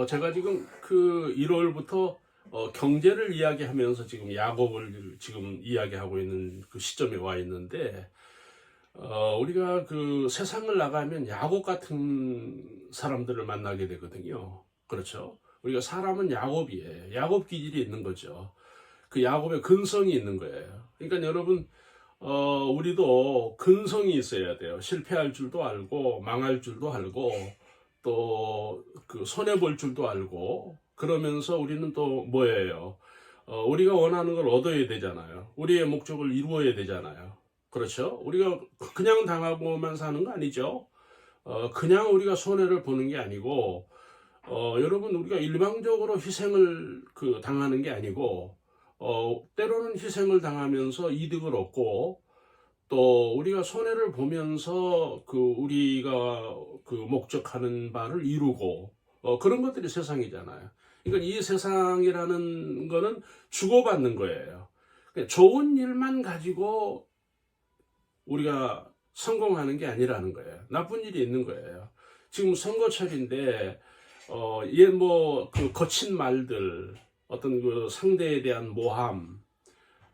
제가 지금 그 1월부터 경제를 이야기하면서 지금 야곱을 지금 이야기하고 있는 그 시점에 와 있는데, 우리가 그 세상을 나가면 야곱 같은 사람들을 만나게 되거든요. 그렇죠? 우리가 사람은 야곱이에요. 야곱 기질이 있는 거죠. 그 야곱의 근성이 있는 거예요. 그러니까 여러분, 우리도 근성이 있어야 돼요. 실패할 줄도 알고, 망할 줄도 알고, 또 그 손해 볼 줄도 알고. 그러면서 우리는 또 뭐예요? 우리가 원하는 걸 얻어야 되잖아요. 우리의 목적을 이루어야 되잖아요. 그렇죠? 우리가 그냥 당하고만 사는 거 아니죠. 그냥 우리가 손해를 보는 게 아니고, 여러분, 우리가 일방적으로 희생을 당하는 게 아니고, 때로는 희생을 당하면서 이득을 얻고, 또 우리가 손해를 보면서 우리가 목적하는 바를 이루고, 그런 것들이 세상이잖아요. 그러니까 이 세상이라는 거는 주고받는 거예요. 그러니까 좋은 일만 가지고 우리가 성공하는 게 아니라는 거예요. 나쁜 일이 있는 거예요. 지금 선거철인데, 거친 말들, 어떤 상대에 대한 모함,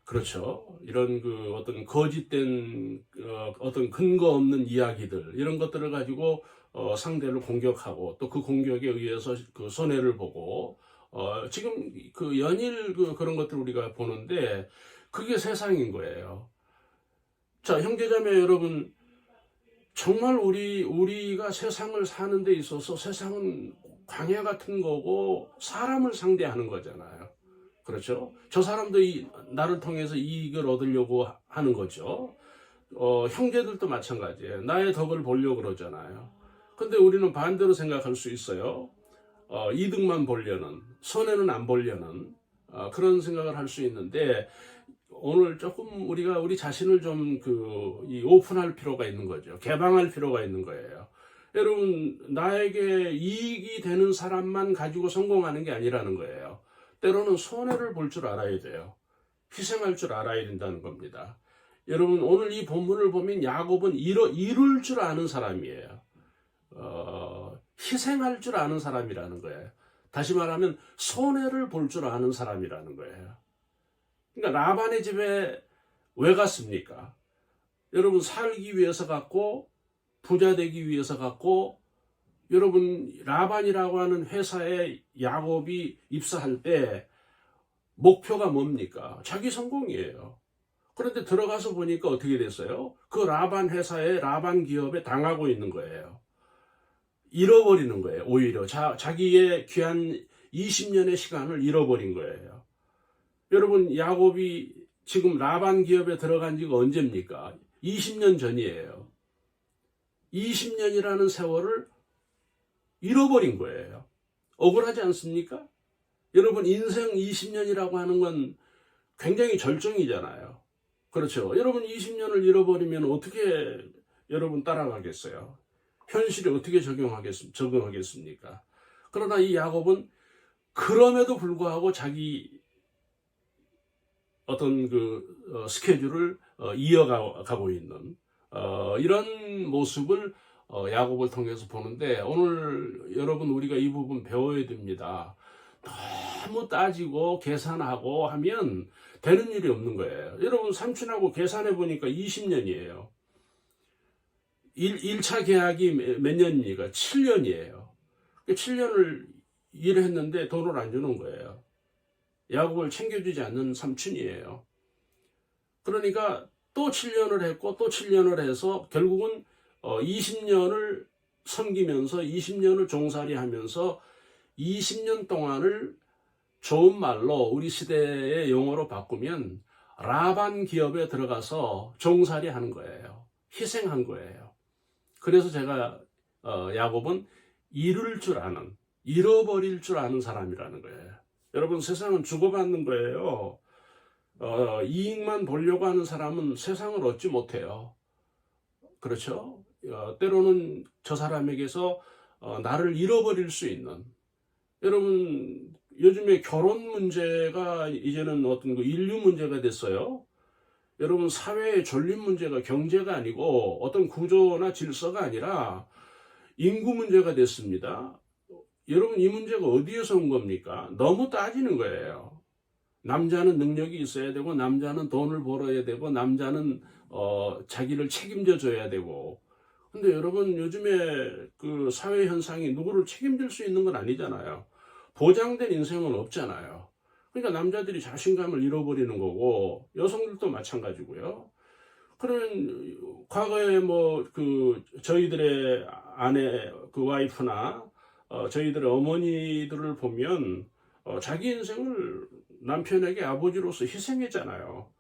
그렇죠. 이런 어떤 거짓된, 어떤 근거 없는 이야기들, 이런 것들을 가지고, 상대를 공격하고, 또 그 공격에 의해서 손해를 보고, 지금 연일 그런 것들을 우리가 보는데, 그게 세상인 거예요. 자, 형제자매 여러분, 정말 우리가 세상을 사는 데 있어서 세상은 광야 같은 거고, 사람을 상대하는 거잖아요. 그렇죠? 저 사람도 나를 통해서 이익을 얻으려고 하는 거죠. 형제들도 마찬가지예요. 나의 덕을 보려고 그러잖아요. 근데 우리는 반대로 생각할 수 있어요. 이득만 보려는, 손해는 안 보려는, 그런 생각을 할 수 있는데, 오늘 조금 우리가 우리 자신을 좀 오픈할 필요가 있는 거죠. 개방할 필요가 있는 거예요. 여러분, 나에게 이익이 되는 사람만 가지고 성공하는 게 아니라는 거예요. 때로는 손해를 볼 줄 알아야 돼요. 희생할 줄 알아야 된다는 겁니다. 여러분, 오늘 이 본문을 보면 야곱은 이룰 줄 아는 사람이에요. 희생할 줄 아는 사람이라는 거예요. 다시 말하면 손해를 볼 줄 아는 사람이라는 거예요. 그러니까 라반의 집에 왜 갔습니까? 여러분, 살기 위해서 갔고, 부자 되기 위해서 갔고, 여러분, 라반이라고 하는 회사에 야곱이 입사할 때 목표가 뭡니까? 자기 성공이에요. 그런데 들어가서 보니까 어떻게 됐어요? 그 라반 회사에, 라반 기업에 당하고 있는 거예요. 잃어버리는 거예요. 오히려 자기의 귀한 20년의 시간을 잃어버린 거예요. 여러분, 야곱이 지금 라반 기업에 들어간 지가 언제입니까? 20년 전이에요. 20년이라는 세월을 잃어버린 거예요. 억울하지 않습니까? 여러분, 인생 20년이라고 하는 건 굉장히 절정이잖아요. 그렇죠? 여러분, 20년을 잃어버리면 어떻게 여러분 따라가겠어요? 현실에 어떻게 적용하겠습니까? 그러나 이 야곱은 그럼에도 불구하고 자기 어떤 스케줄을 이어가고 있는 이런 모습을 야곱을 통해서 보는데, 오늘 여러분 우리가 이 부분 배워야 됩니다. 너무 따지고 계산하고 하면 되는 일이 없는 거예요. 여러분, 삼촌하고 계산해 보니까 20년이에요. 1차 계약이 몇 년입니까? 7년이에요. 7년을 일했는데 돈을 안 주는 거예요. 야곱을 챙겨주지 않는 삼촌이에요. 그러니까 또 7년을 했고 또 7년을 해서 결국은 20년을 섬기면서 20년을 종살이 하면서 20년 동안을 좋은 말로 우리 시대의 용어로 바꾸면 라반 기업에 들어가서 종살이 하는 거예요. 희생한 거예요. 그래서 제가 야곱은 잃을 줄 아는, 잃어버릴 줄 아는 사람이라는 거예요. 여러분, 세상은 주고받는 거예요. 이익만 보려고 하는 사람은 세상을 얻지 못해요. 그렇죠? 때로는 저 사람에게서 나를 잃어버릴 수 있는. 여러분, 요즘에 결혼 문제가 이제는 어떤 인류 문제가 됐어요. 여러분, 사회의 존립 문제가 경제가 아니고 어떤 구조나 질서가 아니라 인구 문제가 됐습니다. 여러분 이 문제가 어디에서 온 겁니까? 너무 따지는 거예요. 남자는 능력이 있어야 되고, 남자는 돈을 벌어야 되고, 남자는 자기를 책임져 줘야 되고. 근데 여러분 요즘에 그 사회 현상이 누구를 책임질 수 있는 건 아니잖아요. 보장된 인생은 없잖아요. 그러니까 남자들이 자신감을 잃어버리는 거고, 여성들도 마찬가지고요. 그러면 과거에 뭐 그 저희들의 아내 그 와이프나 저희들의 어머니들을 보면 자기 인생을 남편에게 아버지로서 희생했잖아요.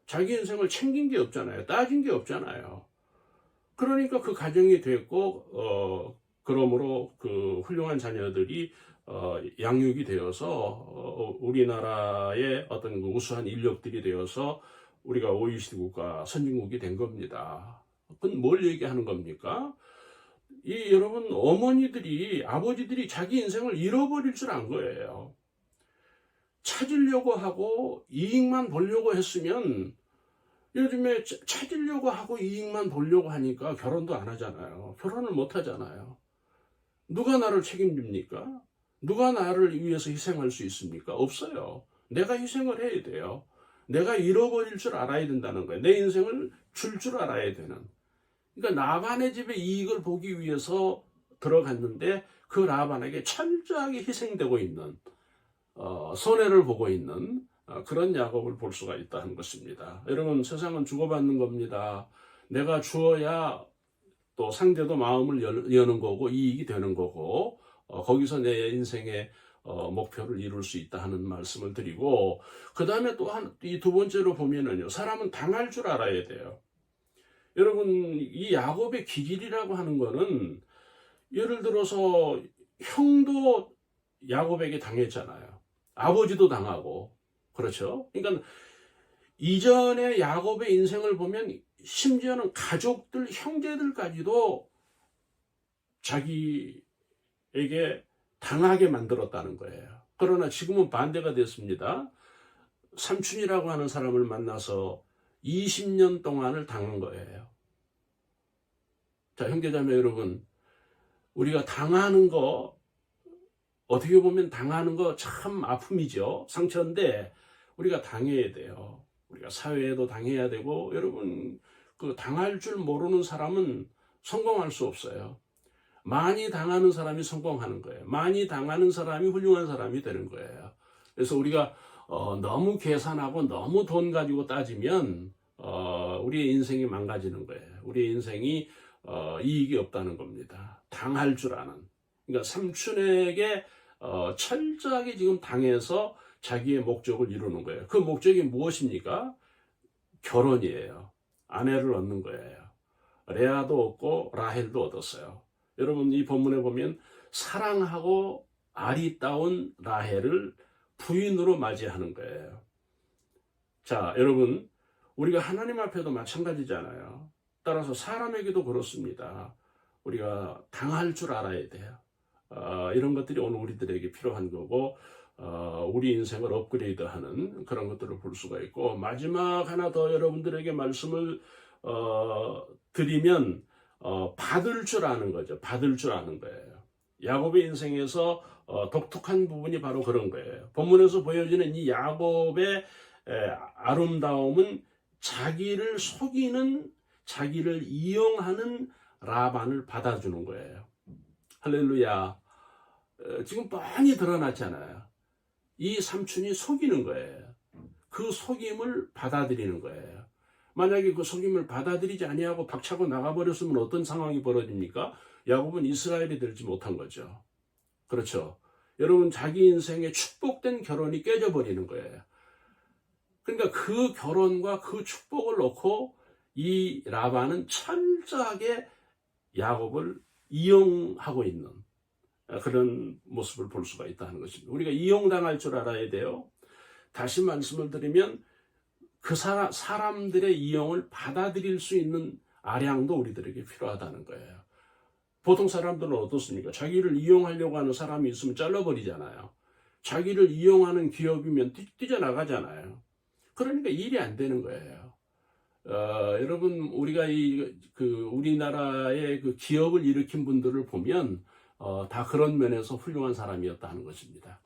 자기 인생을 챙긴 게 없잖아요. 따진 게 없잖아요. 그러니까 그 가정이 됐고 그러므로 그 훌륭한 자녀들이 양육이 되어서 우리나라의 어떤 그 우수한 인력들이 되어서 우리가 OECD 국가 선진국이 된 겁니다. 그건 뭘 얘기하는 겁니까? 이 여러분 어머니들이 아버지들이 자기 인생을 잃어버릴 줄 안 거예요. 찾으려고 하고 이익만 보려고 했으면 요즘에 찾으려고 하고 이익만 보려고 하니까 결혼도 안 하잖아요. 결혼을 못 하잖아요. 누가 나를 책임집니까? 누가 나를 위해서 희생할 수 있습니까? 없어요. 내가 희생을 해야 돼요. 내가 잃어버릴 줄 알아야 된다는 거예요. 내 인생을 줄 알아야 되는. 그러니까 라반의 집에 이익을 보기 위해서 들어갔는데 그 라반에게 철저하게 희생되고 있는 손해를 보고 있는 그런 야곱을 볼 수가 있다는 것입니다. 여러분 세상은 주고받는 겁니다. 내가 주어야 또 상대도 마음을 여는 거고 이익이 되는 거고 거기서 내 인생의 목표를 이룰 수 있다 하는 말씀을 드리고 그 다음에 또 이 두 번째로 보면은요 사람은 당할 줄 알아야 돼요. 여러분 이 야곱의 기질이라고 하는 거는 예를 들어서 형도 야곱에게 당했잖아요. 아버지도 당하고 그렇죠. 그러니까 이전에 야곱의 인생을 보면 심지어는 가족들 형제들까지도 자기에게 당하게 만들었다는 거예요. 그러나 지금은 반대가 됐습니다. 삼촌이라고 하는 사람을 만나서 20년 동안을 당한 거예요. 자, 형제자매 여러분, 우리가 당하는 거, 어떻게 보면 당하는 거 참 아픔이죠. 상처인데, 우리가 당해야 돼요. 우리가 사회에도 당해야 되고, 여러분, 그 당할 줄 모르는 사람은 성공할 수 없어요. 많이 당하는 사람이 성공하는 거예요. 많이 당하는 사람이 훌륭한 사람이 되는 거예요. 그래서 우리가 너무 계산하고 너무 돈 가지고 따지면 우리의 인생이 망가지는 거예요. 우리의 인생이 이익이 없다는 겁니다. 당할 줄 아는. 그러니까 삼촌에게 철저하게 지금 당해서 자기의 목적을 이루는 거예요. 그 목적이 무엇입니까? 결혼이에요. 아내를 얻는 거예요. 레아도 얻고 라헬도 얻었어요. 여러분 이 본문에 보면 사랑하고 아리따운 라헬을 부인으로 맞이하는 거예요. 자, 여러분 우리가 하나님 앞에도 마찬가지잖아요. 따라서 사람에게도 그렇습니다. 우리가 당할 줄 알아야 돼요. 이런 것들이 오늘 우리들에게 필요한 거고 우리 인생을 업그레이드하는 그런 것들을 볼 수가 있고 마지막 하나 더 여러분들에게 말씀을 드리면 받을 줄 아는 거죠. 받을 줄 아는 거예요. 야곱의 인생에서 독특한 부분이 바로 그런 거예요. 본문에서 보여지는 이 야곱의 아름다움은 자기를 속이는 자기를 이용하는 라반을 받아주는 거예요. 할렐루야. 지금 뻔히 드러났잖아요. 이 삼촌이 속이는 거예요. 그 속임을 받아들이는 거예요. 만약에 그 속임을 받아들이지 아니하고 박차고 나가버렸으면 어떤 상황이 벌어집니까? 야곱은 이스라엘이 되지 못한 거죠. 그렇죠. 여러분 자기 인생의 축복된 결혼이 깨져버리는 거예요. 그러니까 그 결혼과 그 축복을 놓고 이 라반은 철저하게 야곱을 이용하고 있는 그런 모습을 볼 수가 있다는 것입니다. 우리가 이용당할 줄 알아야 돼요. 다시 말씀을 드리면 그 사람들의 이용을 받아들일 수 있는 아량도 우리들에게 필요하다는 거예요. 보통 사람들은 어떻습니까? 자기를 이용하려고 하는 사람이 있으면 잘라버리잖아요. 자기를 이용하는 기업이면 뛰쳐나가잖아요. 그러니까 일이 안 되는 거예요. 여러분 우리가 우리나라의 그 기업을 일으킨 분들을 보면 다 그런 면에서 훌륭한 사람이었다 하는 것입니다.